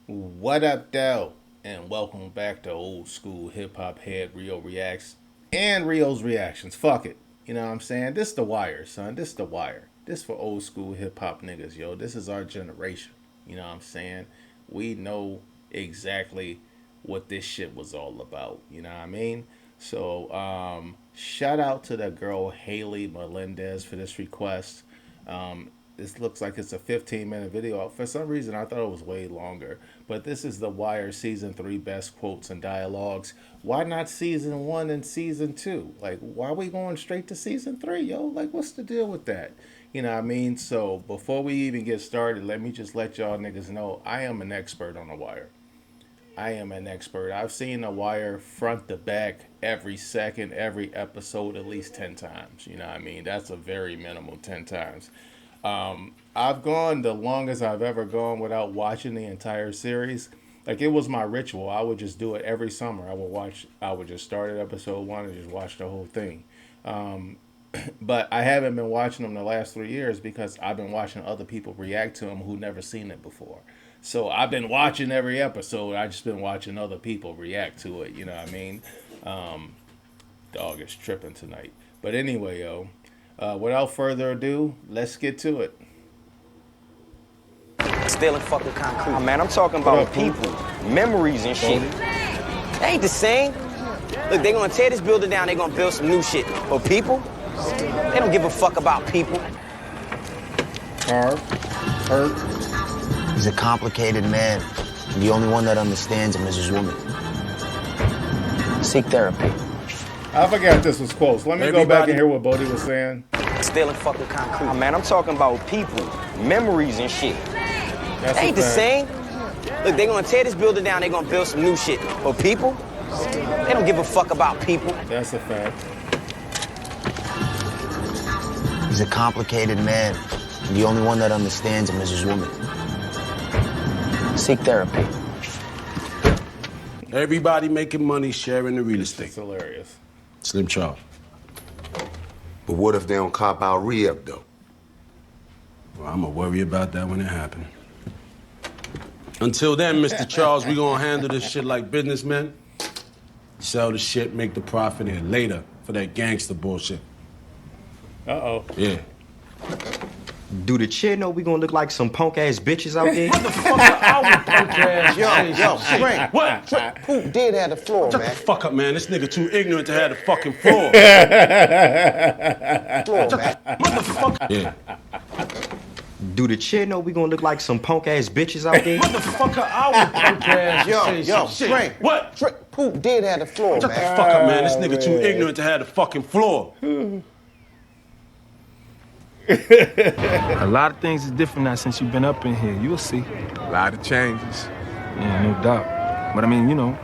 What up, though? And welcome back to Old School Hip Hop Head Rio Reacts and Rio's Reactions. Fuck it. You know what I'm saying? This the wire, son. This the wire. This for old school hip hop niggas, yo. This is our generation. You know what I'm saying? We know exactly what this shit was all about. You know what I mean? So, shout out to the girl Haley Melendez for this request. This looks like it's a 15-minute video. For some reason, I thought it was way longer. But this is The Wire Season 3 Best Quotes and Dialogues. Why not Season 1 and Season 2? Like, why are we going straight to Season 3, yo? Like, what's the deal with that? You know what I mean? So, before we even get started, let me just let y'all niggas know I am an expert on The Wire. I am an expert. I've seen The Wire front to back every second, every episode at least 10 times. You know what I mean? That's a very minimal 10 times. I've gone the longest I've ever gone without watching the entire series. Like it was my ritual. I would just do it every summer. I would just start at episode one and just watch the whole thing. But I haven't been watching them the last 3 years because I've been watching other people react to them who never seen it before. So I've been watching every episode. I just been watching other people react to it. You know what I mean? Dog is tripping tonight. But anyway, yo, without further ado, let's get to it. Stealing fucking concrete. Oh, man, I'm talking about people, memories and shit. They ain't the same. Look, they gonna tear this building down, they gonna build some new shit. But people, they don't give a fuck about people. Harv, Hurt. He's a complicated man. The only one that understands him is his woman. Seek therapy. I forgot this was close. Let me go back and hear what Bodie was saying. Stealing fucking concrete. Oh, man, I'm talking about people, memories and shit. That's They ain't the same. Look, they gonna tear this building down, they gonna build some new shit. But people, they don't give a fuck about people. That's a fact. He's a complicated man. The only one that understands him is his woman. Seek therapy. Everybody making money sharing the real estate. It's hilarious. Slim Charles. But what if they don't cop out re-up, though? Well, I'm gonna worry about that when it happens. Until then, Mr. Charles, we gonna handle this shit like businessmen. Sell the shit, make the profit, and later for that gangster bullshit. Uh-oh. Yeah. Do the chair know we gonna look like some punk ass bitches out there? What the fuck are our punk ass? Yo, Frank. What? Who did have the floor, Shut man? the fuck up, man. This nigga too ignorant to have the fucking floor. Floor, man. Motherfucker. Yeah. Do the chair know we gonna look like some punk ass bitches out there? What the fuck are our punk ass? Yo, Frank. What? Who did have the floor, Shut the man? fuck up, man. This nigga too ignorant to have the fucking floor. A lot of things is different now since you've been up in here. You'll see. A lot of changes. Yeah, no doubt. But I mean, you know,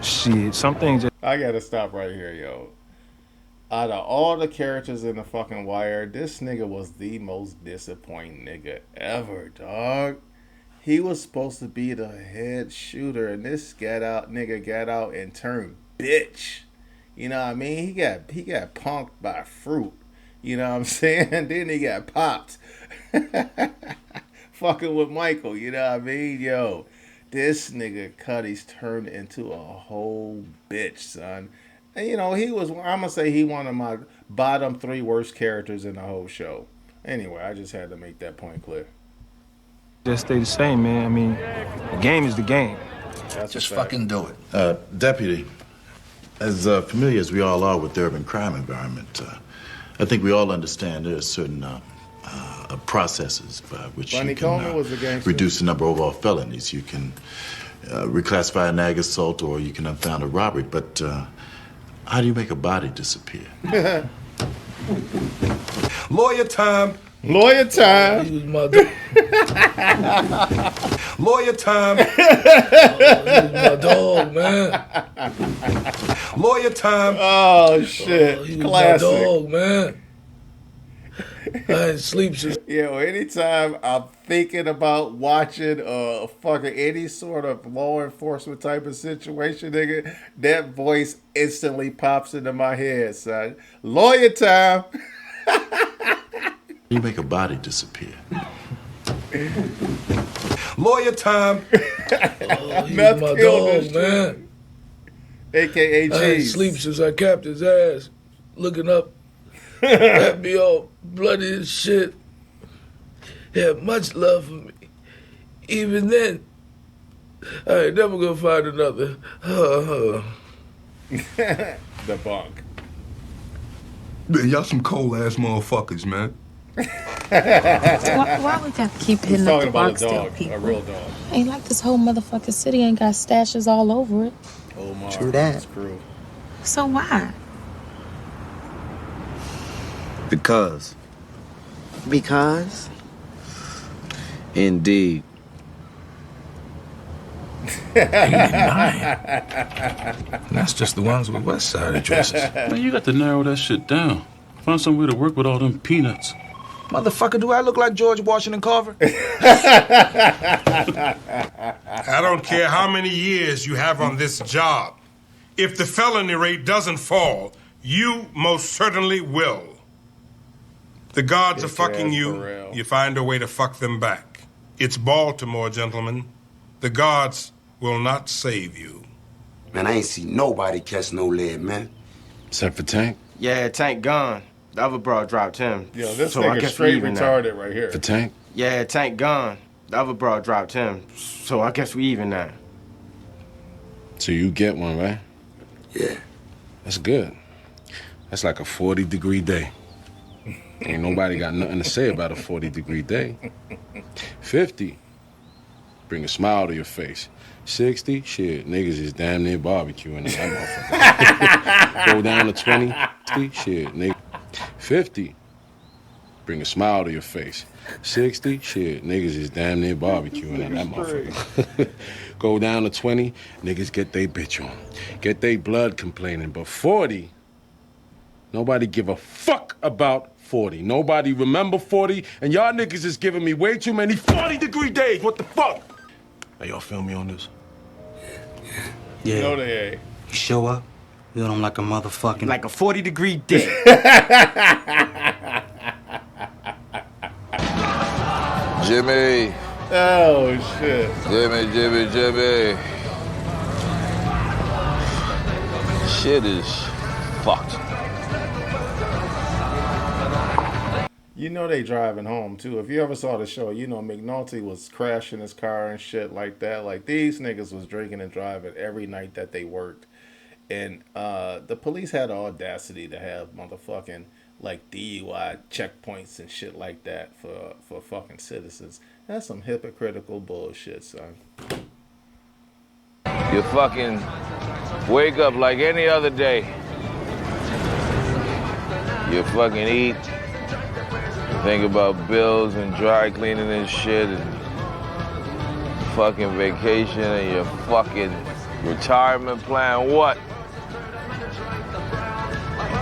shit, some things just I gotta stop right here, yo. Out of all the characters in the fucking Wire, this nigga was the most disappointing nigga ever, dog. He was supposed to be the head shooter, and this nigga got out and turned bitch. You know what I mean? He got punked by Fruit. You know what I'm saying? Then he got popped. Fucking with Michael, you know what I mean? Yo, this nigga Cuddy's turned into a whole bitch, son. And you know, I'm gonna say he one of my bottom 3 worst characters in the whole show. Anyway, I just had to make that point clear. stay the same, man. I mean, the game is the game. That's Just a fact. fucking do it. Deputy, as familiar as we all are with the urban crime environment, I think we all understand there are certain processes by which Bunny you Coleman was a can gangster. reduce the number of overall felonies. You can reclassify an ag assault, or you can unfound a robbery. But how do you make a body disappear? Lawyer time. Lawyer time. Lawyer time. My dog, man. Lawyer time. Oh shit. He's my Classic. dog, man. I ain't sleep since. Yo, anytime I'm thinking about watching fucking any sort of law enforcement type of situation, nigga, that voice instantly pops into my head, son. Lawyer time. You make a body disappear. Lawyer time. He's Meth my killed dog, this man. AKA I ain't Cheese. sleep since I capped his ass. Looking up at me all bloody as shit. He had much love for me. Even then, I ain't never gonna find another. The bunk. Man, y'all some cold ass motherfuckers, man. Why we got to keep He's hitting up talking the about a Barksdale dog, people? a real dog. Ain't like this whole motherfucking city ain't got stashes all over it. Omar, True that. his crew. So why? Because. Because? Indeed. That's just the ones with West Side addresses. Man, you got to narrow that shit down. Find some way to work with all them peanuts. Motherfucker, do I look like George Washington Carver? I don't care how many years you have on this job. If the felony rate doesn't fall, you most certainly will. The gods are fucking you. You find a way to fuck them back. It's Baltimore, gentlemen. The gods will not save you. Man, I ain't see nobody catch no lead, man. Except for Tank. Yeah, Tank gone. The other bro dropped him. Yo, this So I nigga guess straight we even now. retarded right here. For Tank. Yeah, Tank gone. The other bro dropped him. So I guess we even now. So you get one, right? Yeah. That's good. That's like a 40-degree day. Ain't nobody got nothing to say about a 40-degree day. 50, bring a smile to your face. 60, shit, niggas is damn near barbecuing in that motherfucker. Go down to 20, shit, nigga. 50, bring a smile to your face. 60, shit, niggas is damn near barbecuing in that motherfucker. Go down to 20, niggas get they bitch on. Get they blood complaining. But 40, nobody give a fuck about 40. Nobody remember 40, and y'all niggas is giving me way too many 40-degree days. What the fuck? Hey, y'all feel me on this? You know they ain't. You show up, you know I'm like a motherfucking... Like a 40-degree day. Jimmy. Oh, shit. Jimmy. Shit is fucked. You know they driving home, too. If you ever saw the show, you know McNulty was crashing his car and shit like that. Like, these niggas was drinking and driving every night that they worked. And the police had the audacity to have motherfucking, like, DUI checkpoints and shit like that for fucking citizens. That's some hypocritical bullshit, son. You fucking wake up like any other day. You fucking eat. You think about bills and dry cleaning and shit and fucking vacation and your fucking retirement plan. What?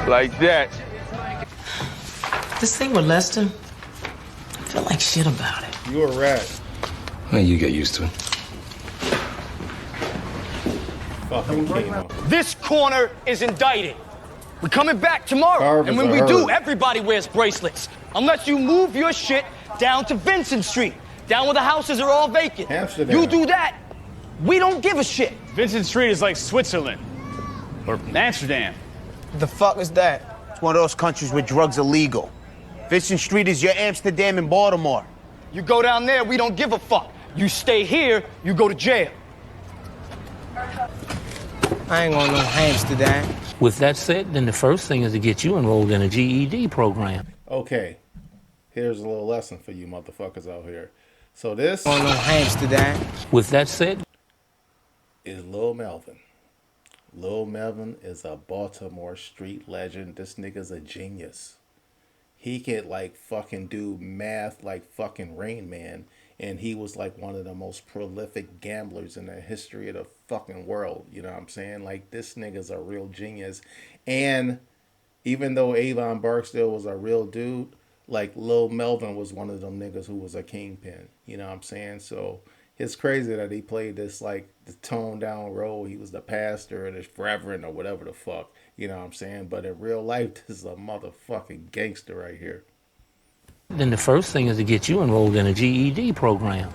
Like that. This thing with Lester, I feel like shit about it. You a rat. Well, you get used to it. Fucking Keno. This corner is indicted. We're coming back tomorrow. Carvers And when are we hurt. do, everybody wears bracelets. Unless you move your shit down to Vincent Street, down where the houses are all vacant. Amsterdam. You do that, we don't give a shit. Vincent Street is like Switzerland. Or Amsterdam. The fuck is that? It's one of those countries where drugs are legal. Vincent Street is your Amsterdam and Baltimore. You go down there, we don't give a fuck. You stay here, you go to jail. I ain't going no Amsterdam. With that said, then the first thing is to get you enrolled in a GED program. Okay. Here's a little lesson for you motherfuckers out here. So this Going no Amsterdam. With that said, is Lil Melvin. Lil Melvin is a Baltimore street legend. This nigga's a genius. He could like fucking do math like fucking Rain Man. And he was like one of the most prolific gamblers in the history of the fucking world. You know what I'm saying? Like this nigga's a real genius. And even though Avon Barksdale was a real dude, like Lil Melvin was one of them niggas who was a kingpin. You know what I'm saying? So it's crazy that he played this like the toned down role. He was the pastor or the reverend or whatever the fuck. You know what I'm saying? But in real life, this is a motherfucking gangster right here. then the first thing is to get you enrolled in a GED program.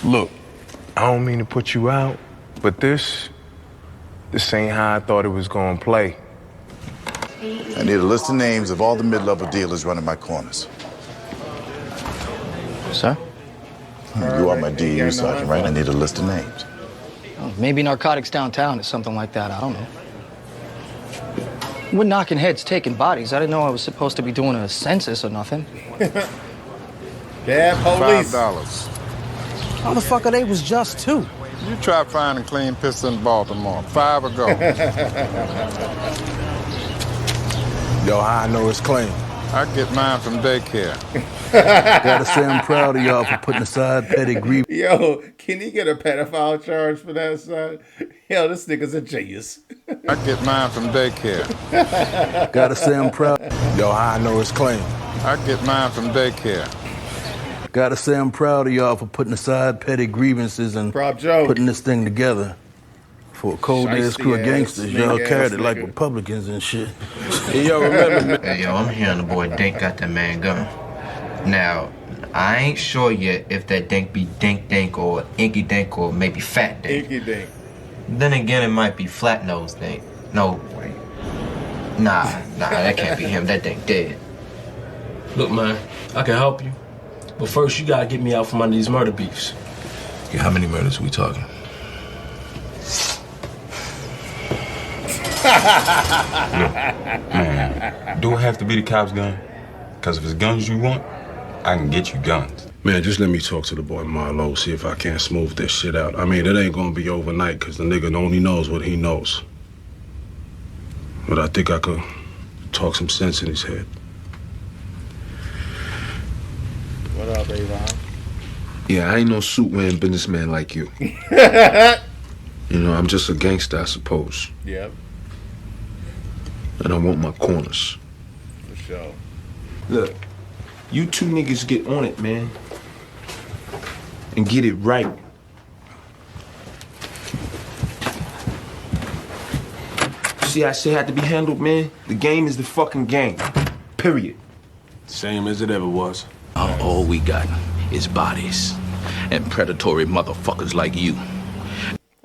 Look, I don't mean to put you out, but this ain't how I thought it was gonna play. I need a list of names of all the mid-level dealers running my corners. Sir? You are my DU sergeant, right? I need a list of names. Oh, maybe narcotics downtown is something like that. I don't know. We're knocking heads, taking bodies. I didn't know I was supposed to be doing a census or nothing. Bad police. $5. Motherfucker, they was just 2. You try finding clean pistol in Baltimore. 5 ago. Yo, how I know it's clean? I get mine from daycare. Gotta say I'm proud of y'all for putting aside petty grief. Yo, can he get a pedophile charge for that, son? Yo, this nigga's a genius. I get mine from daycare. Gotta say I'm proud. Yo, how I know it's clean? I get mine from daycare. Gotta say I'm proud of y'all for putting aside petty grievances and putting this thing together. For a cold-ass crew of gangsters, y'all carried it like Republicans and shit. Hey, yo, remember, hey, yo, I'm hearing the boy Dink got that man gun. Now, I ain't sure yet if that Dink be Dink Dink or Inky Dink or maybe Fat Dink. Inky Dink. Then again, it might be Flat Nose Dink. No, wait. Nah, that can't be him. That Dink dead. Look, man, I can help you. But first, you gotta get me out from under these murder beefs. Yeah, how many murders are we talking? Man, do it have to be the cop's gun? Because if it's guns you want, I can get you guns. Man, just let me talk to the boy Marlo, see if I can't smooth this shit out. I mean, it ain't gonna be overnight, because the nigga only knows what he knows. But I think I could talk some sense in his head. What up, Avon? Yeah, I ain't no suit-wearing businessman like you. You know, I'm just a gangster, I suppose. Yep. And I want my corners. For sure. Look, you two niggas get on it, man. And get it right. See, I say it had to be handled, man. The game is the fucking game. Period. Same as it ever was. All we got is bodies and predatory motherfuckers like you.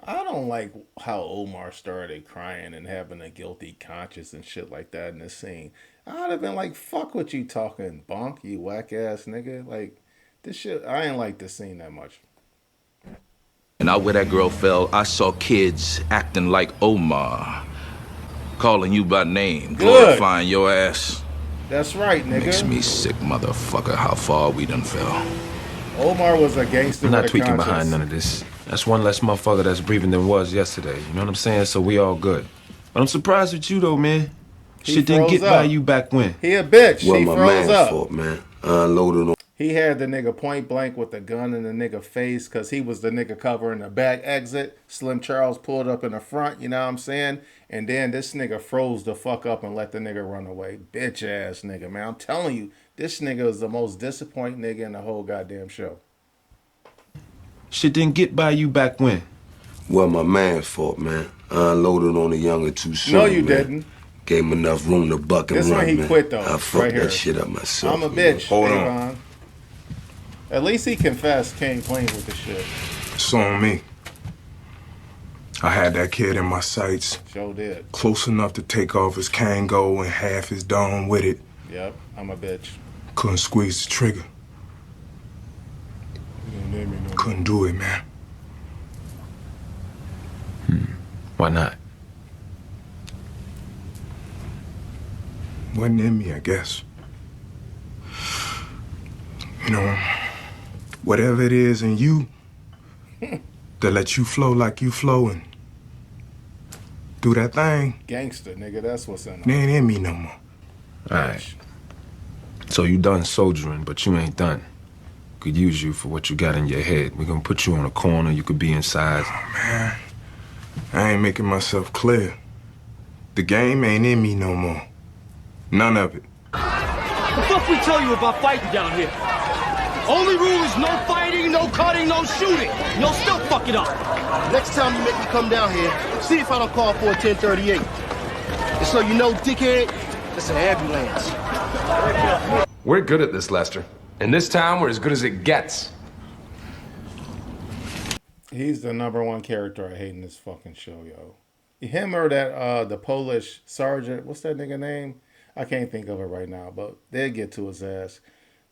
I don't like how Omar started crying and having a guilty conscience and shit like that in this scene. I'd have been like, fuck what you talking, bonk, you whack ass nigga. Like, this shit, I ain't like this scene that much. And out where that girl fell, I saw kids acting like Omar, calling you by name, glorifying your ass. That's right, nigga. Makes me sick, motherfucker, how far we done fell. Omar was a gangster I'm not with a tweaking conscience. behind none of this. That's one less motherfucker that's breathing than was yesterday. You know what I'm saying? So we all good. But I'm surprised with you, though, man. He Shit didn't get froze by up. you back when. He a bitch. Well, he my froze man's up. fault, man. I unloaded on. He had the nigga point blank with the gun in the nigga face because he was the nigga covering the back exit. Slim Charles pulled up in the front, you know what I'm saying? And then this nigga froze the fuck up and let the nigga run away. Bitch ass nigga, man. I'm telling you, this nigga is the most disappointing nigga in the whole goddamn show. Shit didn't get by you back when. Well, my man's fault, man. I unloaded on the younger too soon. No, you man. didn't. Gave him enough room to buck and This run, one he man. quit, though, I fucked right here. that shit up myself. I'm a bitch. Hold on. Avon. At least he confessed, came clean with the shit. It's on me. I had that kid in my sights. Sure did. Close enough to take off his Kango and half his dome with it. Yep, I'm a bitch. Couldn't squeeze the trigger. Couldn't do it, man. Why not? Wasn't in me, I guess. You know, whatever it is in you that lets you flow like you flow and do that thing, Gangster, nigga, that's what's in it him. ain't in me no more. Alright. So you done soldiering, but you ain't done. Could use you for what you got in your head. We're gonna put you on a corner, you could be inside. Oh, man. I ain't making myself clear. The game ain't in me no more. None of it. The fuck we tell you about fighting down here? Only rule is no fighting, no cutting, no shooting. You'll still fuck it up. Next time you make me come down here, see if I don't call for a 1038. And so you know, dickhead, it's an ambulance. We're good at this, Lester. In this town, we're as good as it gets. He's the #1 character I hate in this fucking show, yo. Him or that the Polish sergeant, what's that nigga name? I can't think of it right now, but they'll get to his ass.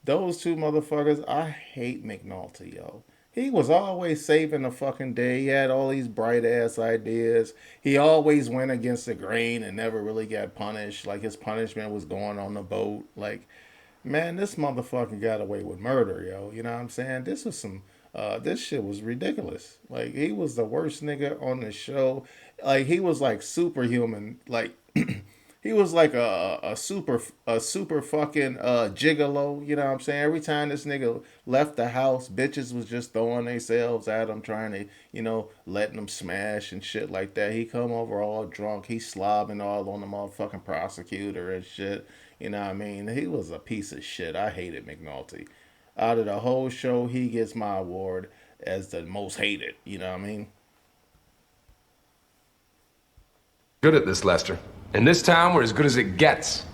Those two motherfuckers, I hate McNulty, yo. He was always saving the fucking day. He had all these bright ass ideas. He always went against the grain and never really got punished. Like his punishment was going on the boat. Like, man, this motherfucker got away with murder, yo. You know what I'm saying? This was some this shit was ridiculous. Like, he was the worst nigga on the show. Like, he was like superhuman. Like, he was like a super fucking gigolo. You know what I'm saying? Every time this nigga left the house, bitches was just throwing themselves at him, trying to, you know, letting them smash and shit like that. He come over all drunk. He slobbing all on the motherfucking prosecutor and shit. You know what I mean? He was a piece of shit. I hated McNulty. Out of the whole show, he gets my award as the most hated. You know what I mean? Good at this, Lester. In this town, we're as good as it gets.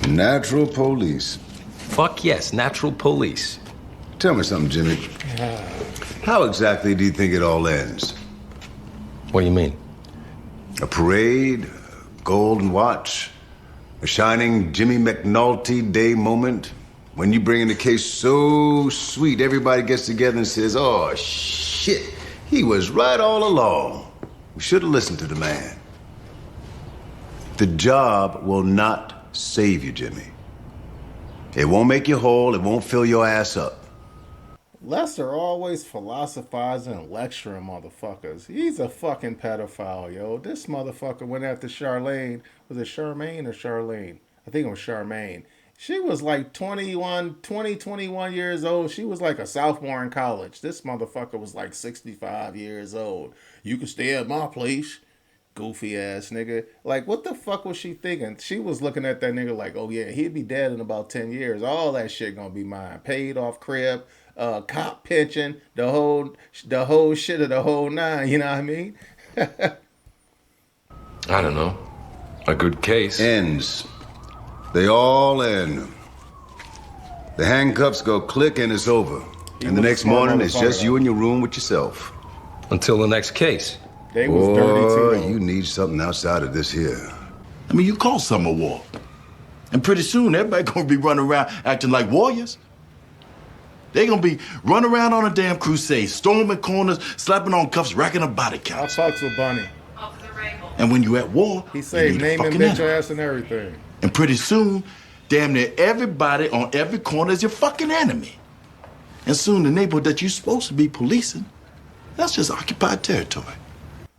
Natural police. Fuck yes, natural police. Tell me something, Jimmy. How exactly do you think it all ends? What do you mean? A parade, a golden watch, a shining Jimmy McNulty Day moment? When you bring in a case so sweet, everybody gets together and says, oh, shit, he was right all along. We should have listened to the man. The job will not save you, Jimmy. It won't make you whole. It won't fill your ass up. Lester always philosophizing and lecturing motherfuckers. He's a fucking pedophile, yo. This motherfucker went after Charlene. Was it Charmaine or Charlene? I think it was Charmaine. She was like 21 years old. She was like a sophomore in college. This motherfucker was like 65 years old. You can stay at my place, goofy ass nigga. Like, what the fuck was she thinking? She was looking at that nigga like, oh yeah, he'd be dead in about 10 years. All that shit gonna be mine. Paid off crib, cop pension, the whole shit of the whole nine. You know what I mean? I don't know. A good case. Ends. They all end. The handcuffs go click and it's over. And the next morning, it's just you in your room with yourself. Until the next case. They was dirty too. You need something outside of this here. I mean, you call summer war. And pretty soon, everybody gonna be running around acting like warriors. They gonna be running around on a damn crusade, storming corners, slapping on cuffs, racking up body counts. I fucks with Bunny. And when you at war, he say name and bitch ass and everything. And pretty soon, damn near everybody on every corner is your fucking enemy. And soon the neighborhood that you're supposed to be policing, that's just occupied territory.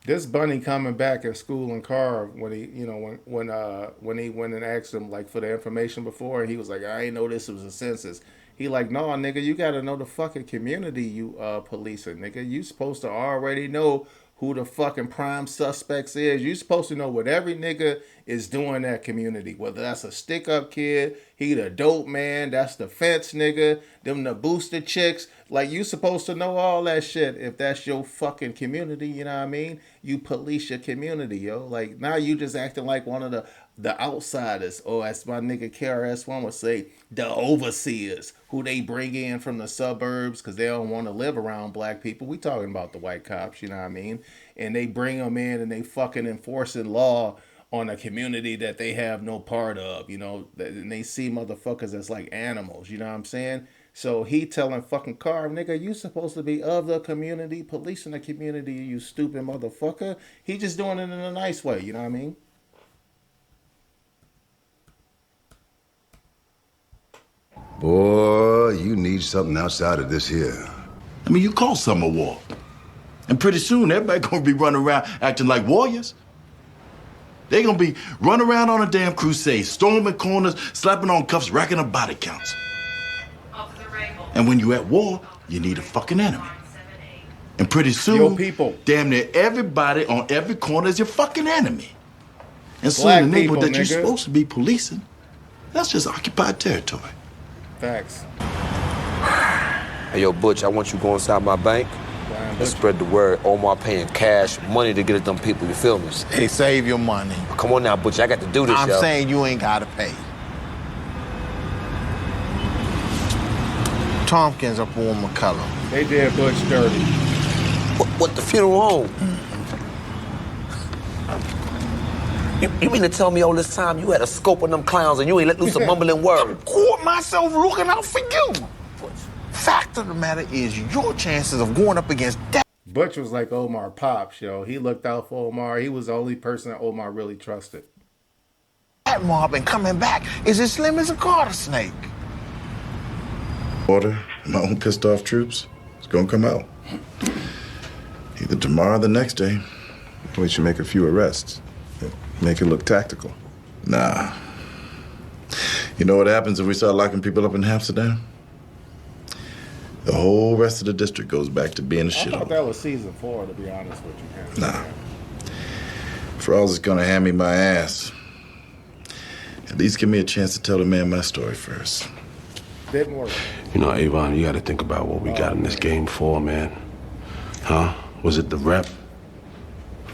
This Bunny coming back at school in car when he, you know, when he went and asked him like for the information before, and he was like, I ain't know this was a census. He like, no, nigga, you gotta know the fucking community you policing, nigga. You supposed to already know who the fucking prime suspects is. You supposed to know what every nigga is doing in that community. Whether that's a stick-up kid, he the dope man, that's the fence nigga, them the booster chicks. Like, you supposed to know all that shit if that's your fucking community, you know what I mean? You police your community, yo. Like, now you just acting like one of the outsiders, or as my nigga KRS-One would say, the overseers, who they bring in from the suburbs because they don't want to live around black people. We talking about the white cops, you know what I mean? And they bring them in and they fucking enforcing law on a community that they have no part of, you know? And they see motherfuckers as like animals, you know what I'm saying? So he telling fucking Carve, nigga, you supposed to be of the community, policing the community, you stupid motherfucker. He just doing it in a nice way, you know what I mean? Boy, you need something outside of this here. I mean, you call summer war. And pretty soon, everybody gonna be running around acting like warriors. They gonna be running around on a damn crusade, storming corners, slapping on cuffs, racking up body counts. And when you at war, you need a fucking enemy. And pretty soon, damn near everybody on every corner is your fucking enemy. And soon Black the neighborhood people, that you're nigga. supposed to be policing, that's just occupied territory. Facts. Hey, yo, Butch, I want you to go inside my bank and spread the word. Omar paying cash money to get at them people, you feel me? Hey, save your money. Come on now, Butch, I got to do this, I'm yo. saying you ain't gotta pay. Tompkins up on McCullum. They did Butch dirty. What the funeral home? You mean to tell me all this time you had a scope on them clowns and you ain't let loose a mumbling word? Caught myself looking out for you. Fact of the matter is, your chances of going up against that. Butch was like Omar Pops, yo. He looked out for Omar. He was the only person that Omar really trusted. That mob and coming back is as slim as a garter snake. Order, my own pissed off troops, it's gonna come out. Either tomorrow or the next day. We should make a few arrests. Make it look tactical. Nah. You know what happens if we start locking people up in Amsterdam? The whole rest of the district goes back to being a I shithole. thought that was season 4, to be honest with you. Nah. Frawls is gonna hand me my ass. At least give me a chance to tell the man my story first. Didn't work. You know, Avon, you gotta think about what we got in this game for, man. Huh? Was it the rep?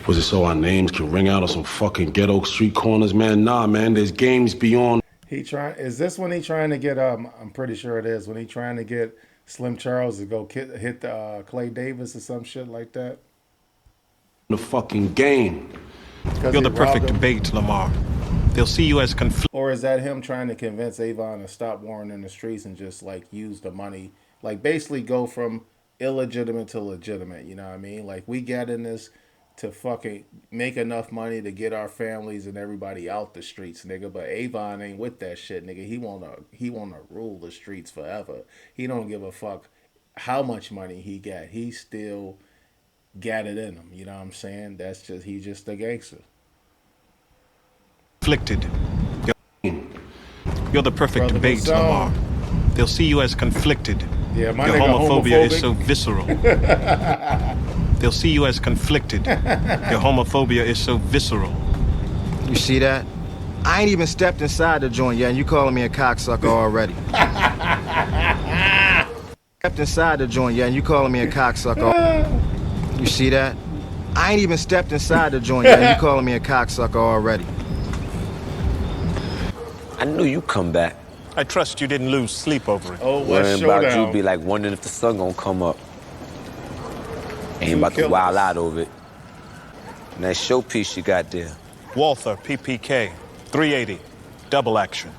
Was it so our names can ring out on some fucking ghetto street corners, man? Nah, man, there's games beyond. Is this when he trying to get, I'm pretty sure it is, when he trying to get Slim Charles to go hit Clay Davis or some shit like that? The fucking game. You're the perfect bait, Lamar. They'll see you as Or is that him trying to convince Avon to stop warring in the streets and just like use the money, like basically go from illegitimate to legitimate, you know what I mean? Like we get in this to fucking make enough money to get our families and everybody out the streets, nigga. But Avon ain't with that shit, nigga. He wanna rule the streets forever. He don't give a fuck how much money he got. He still got it in him. You know what I'm saying? He's just a gangster. conflicted. You're the perfect bait, Lamar. They'll see you as conflicted. Yeah, my Your nigga homophobia is homophobic. so visceral. They'll see you as conflicted. Your homophobia is so visceral. You see that? I ain't even stepped inside the joint yet, and you calling me a cocksucker already. Stepped inside the joint yet, and you calling me a cocksucker. You see that? I ain't even stepped inside the joint yet, and you calling me a cocksucker already. I knew you'd come back. I trust you didn't lose sleep over it. Oh, Worrying about you be like wondering if the sun gonna come up. Ain't about to wild out over it. And that showpiece you got there. Walther, PPK, 380, double action.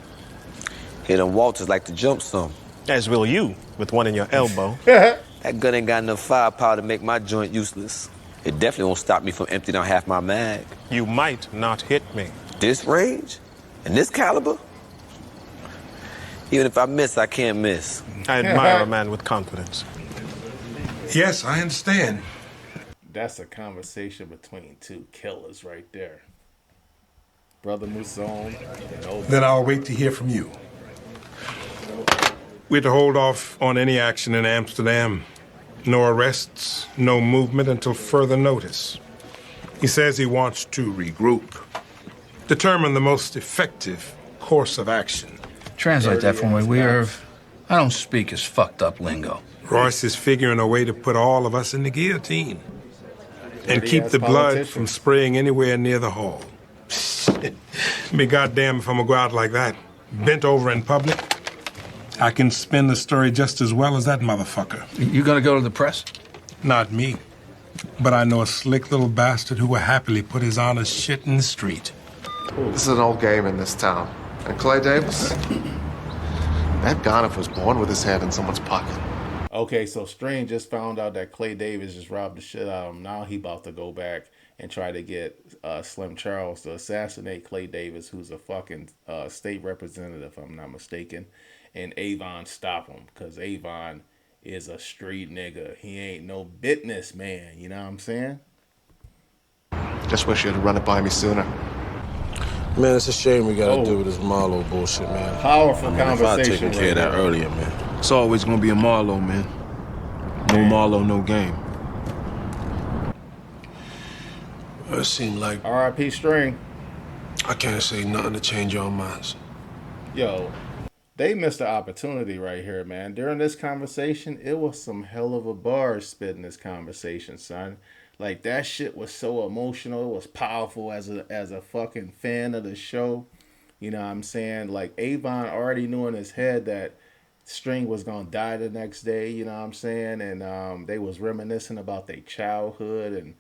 Hit them Walters like to jump some. As will you, with one in your elbow. That gun ain't got enough firepower to make my joint useless. It definitely won't stop me from emptying out half my mag. You might not hit me. This range? And this caliber? Even if I miss, I can't miss. I admire a man with confidence. Yes, I understand. That's a conversation between two killers right there. Brother Mouzone and old. Then I'll wait to hear from you. We're to hold off on any action in Amsterdam. No arrests, no movement until further notice. He says he wants to regroup, determine the most effective course of action. Translate that for me, Weirv. I don't speak his fucked up lingo. Royce is figuring a way to put all of us in the guillotine and keep the blood from spraying anywhere near the hall. Be goddamn if I'm gonna go out like that, bent over in public. I can spin the story just as well as that motherfucker. You gonna go to the press? Not me. But I know a slick little bastard who will happily put his honest shit in the street. This is an old game in this town. And Clay Davis? That Gonif was born with his head in someone's pocket. Okay, so Strange just found out that Clay Davis just robbed the shit out of him. Now he about to go back and try to get Slim Charles to assassinate Clay Davis, who's a fucking state representative, if I'm not mistaken. And Avon stop him, because Avon is a street nigga. He ain't no business man, you know what I'm saying? Just wish you had run it by me sooner. Man, it's a shame we gotta deal with this Marlowe bullshit, man. Powerful If I'd conversation taken care of that right earlier, man. It's always gonna be a Marlowe, man. No Marlowe, no game. It seemed like R.I.P. String. I can't say nothing to change your minds. Yo, they missed the opportunity right here, man. During this conversation, it was some hell of a bars spit in this conversation, son. Like, that shit was so emotional. It was powerful as a fucking fan of the show. You know what I'm saying? Like, Avon already knew in his head that String was gonna die the next day, you know what I'm saying? And they was reminiscing about their childhood and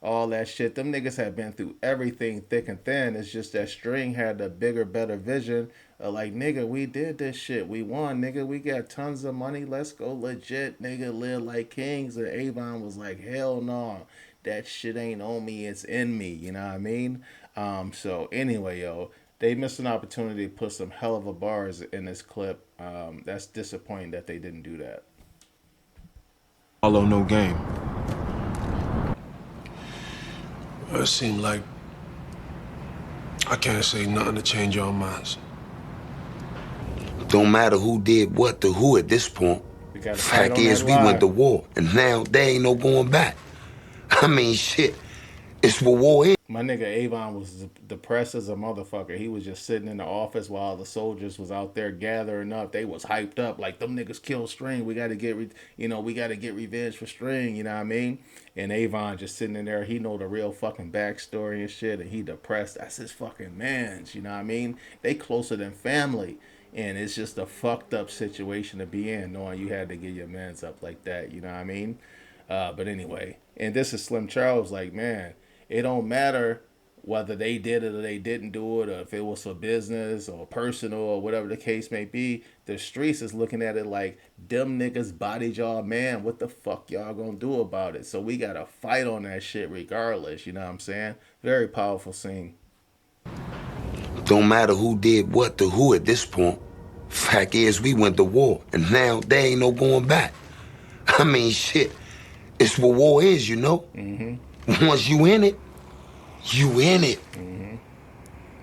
all that shit. Them niggas had been through everything thick and thin. It's just that String had the bigger, better vision of like, nigga, we did this shit. We won, nigga. We got tons of money. Let's go legit, nigga. Live like kings. And Avon was like, hell no. That shit ain't on me. It's in me. You know what I mean? So anyway, yo, they missed an opportunity to put some hell of a bars in this clip. That's disappointing that they didn't do that. Follow no game. It seemed like I can't say nothing to change your minds. Don't matter who did what to who at this point. Fact is, we went to war, and now there ain't no going back. I mean, shit, it's what war is. My nigga Avon was depressed as a motherfucker. He was just sitting in the office while the soldiers was out there gathering up. They was hyped up like them niggas killed String. We got to get, we got to get revenge for String. You know what I mean? And Avon just sitting in there. He know the real fucking backstory and shit. And he depressed. That's his fucking mans. You know what I mean? They closer than family. And it's just a fucked up situation to be in, knowing you had to get your mans up like that. You know what I mean? But anyway, and this is Slim Charles. Like, man, it don't matter whether they did it or they didn't do it, or if it was for business or personal or whatever the case may be. The streets is looking at it like, them niggas bodied y'all, man. What the fuck y'all gonna do about it? So we gotta fight on that shit regardless. You know what I'm saying? Very powerful scene. Don't matter who did what to who at this point. Fact is, we went to war, and now there ain't no going back. I mean, shit, it's what war is, you know? Mm-hmm. Once you in it, you in it. Mm-hmm.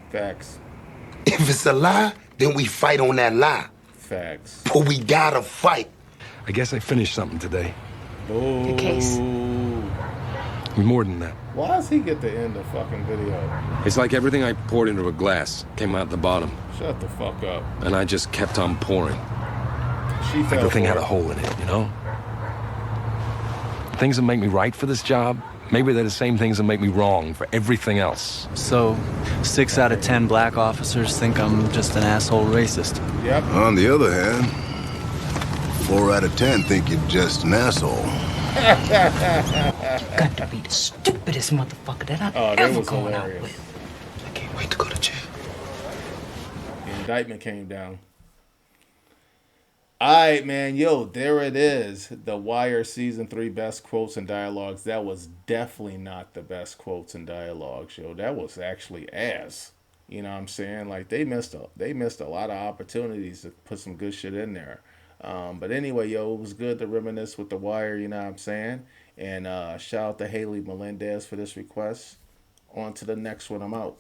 Facts. If it's a lie, then we fight on that lie. Facts. But we gotta fight. I guess I finished something today. Ooh. The case. More than that. Why does he get to end the fucking video? It's like everything I poured into a glass came out the bottom. Shut the fuck up. And I just kept on pouring. She like the thing had a hole in it, you know? Things that make me right for this job, maybe they're the same things that make me wrong for everything else. So, 6 out of 10 black officers think I'm just an asshole racist. Yep. On the other hand, 4 out of 10 think you're just an asshole. Got to be the stupidest motherfucker that I've ever gone out with. I can't wait to go to jail. The indictment came down. Alright, man. Yo, there it is. The Wire Season 3 best quotes and dialogues. That was definitely not the best quotes and dialogues, yo. That was actually ass. You know what I'm saying? Like, they missed a lot of opportunities to put some good shit in there. But anyway, yo, it was good to reminisce with The Wire, you know what I'm saying? And shout out to Haley Melendez for this request. On to the next one. I'm out.